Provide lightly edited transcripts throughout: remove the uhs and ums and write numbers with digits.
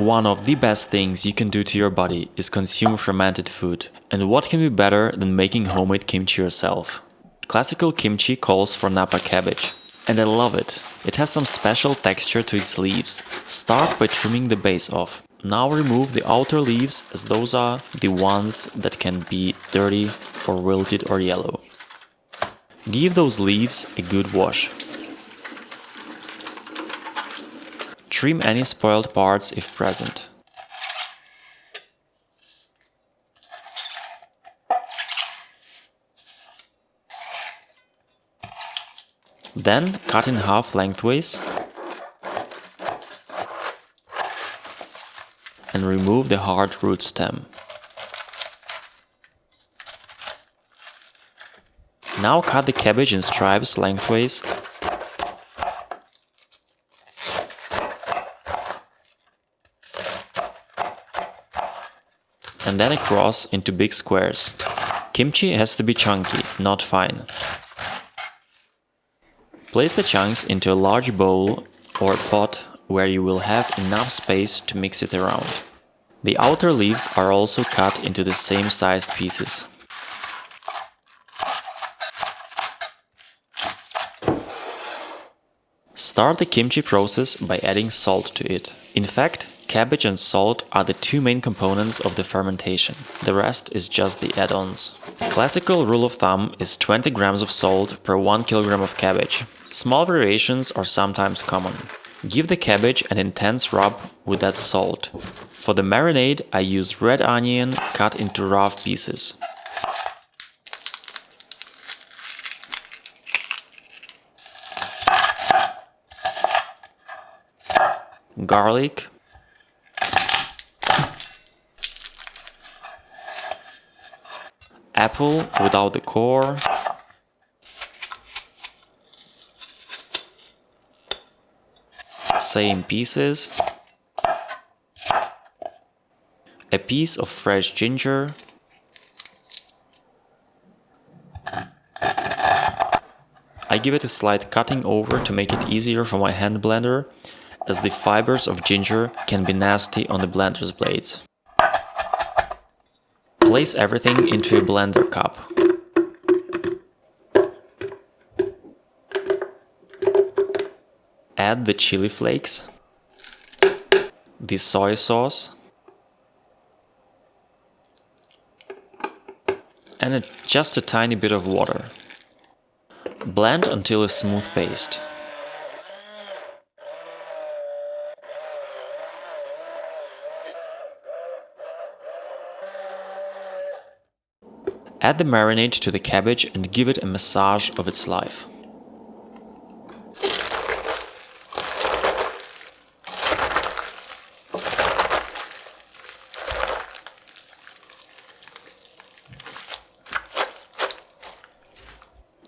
One of the best things you can do to your body is consume fermented food. And what can be better than making homemade kimchi yourself? Classical kimchi calls for Napa cabbage. And I love it. It has some special texture to its leaves. Start by trimming the base off. Now remove the outer leaves, as those are the ones that can be dirty or wilted or yellow. Give those leaves a good wash. Trim any spoiled parts if present. Then cut in half lengthways and remove the hard root stem. Now cut the cabbage in stripes lengthways and then across into big squares. Kimchi has to be chunky, not fine. Place the chunks into a large bowl or pot where you will have enough space to mix it around. The outer leaves are also cut into the same sized pieces. Start the kimchi process by adding salt to it. In fact, cabbage and salt are the two main components of the fermentation. The rest is just the add-ons. Classical rule of thumb is 20 grams of salt per 1 kilogram of cabbage. Small variations are sometimes common. Give the cabbage an intense rub with that salt. For the marinade, I used red onion cut into rough pieces. Garlic, apple without the core, same pieces, a piece of fresh ginger, I give it a slight cutting over to make it easier for my hand blender, as the fibers of ginger can be nasty on the blender's blades. Place everything into a blender cup. Add the chili flakes, the soy sauce, and just a tiny bit of water. Blend until a smooth paste. Add the marinade to the cabbage and give it a massage of its life.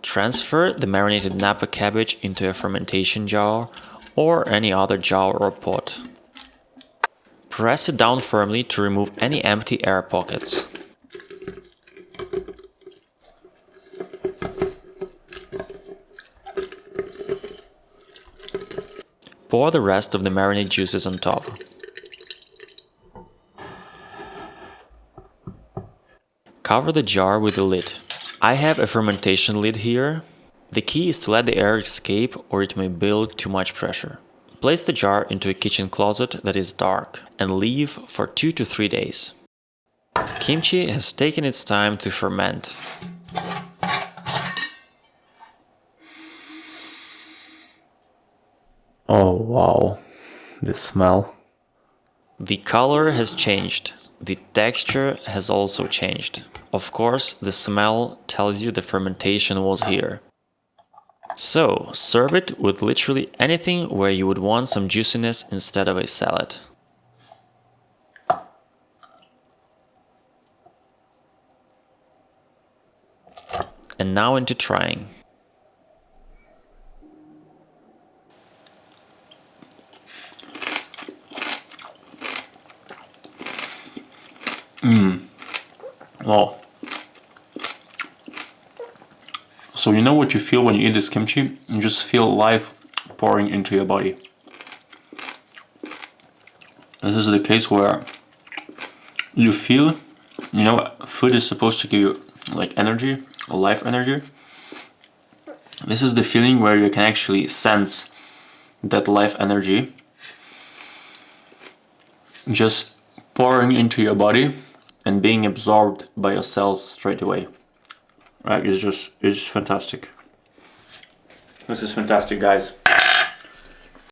Transfer the marinated Napa cabbage into a fermentation jar or any other jar or pot. Press it down firmly to remove any empty air pockets. Pour the rest of the marinade juices on top. Cover the jar with the lid. I have a fermentation lid here. The key is to let the air escape or it may build too much pressure. Place the jar into a kitchen closet that is dark and leave for 2 to 3 days. Kimchi has taken its time to ferment. Oh wow, the smell. The color has changed. The texture has also changed. Of course, the smell tells you the fermentation was here. So, serve it with literally anything where you would want some juiciness instead of a salad. And now into trying. Wow. So you know what you feel when you eat this kimchi? You just feel life pouring into your body. This is the case where you feel, you know, food is supposed to give you like energy, or life energy. This is the feeling where you can actually sense that life energy just pouring into your body and being absorbed by your cells straight away. Right? It's just fantastic. This is fantastic, guys.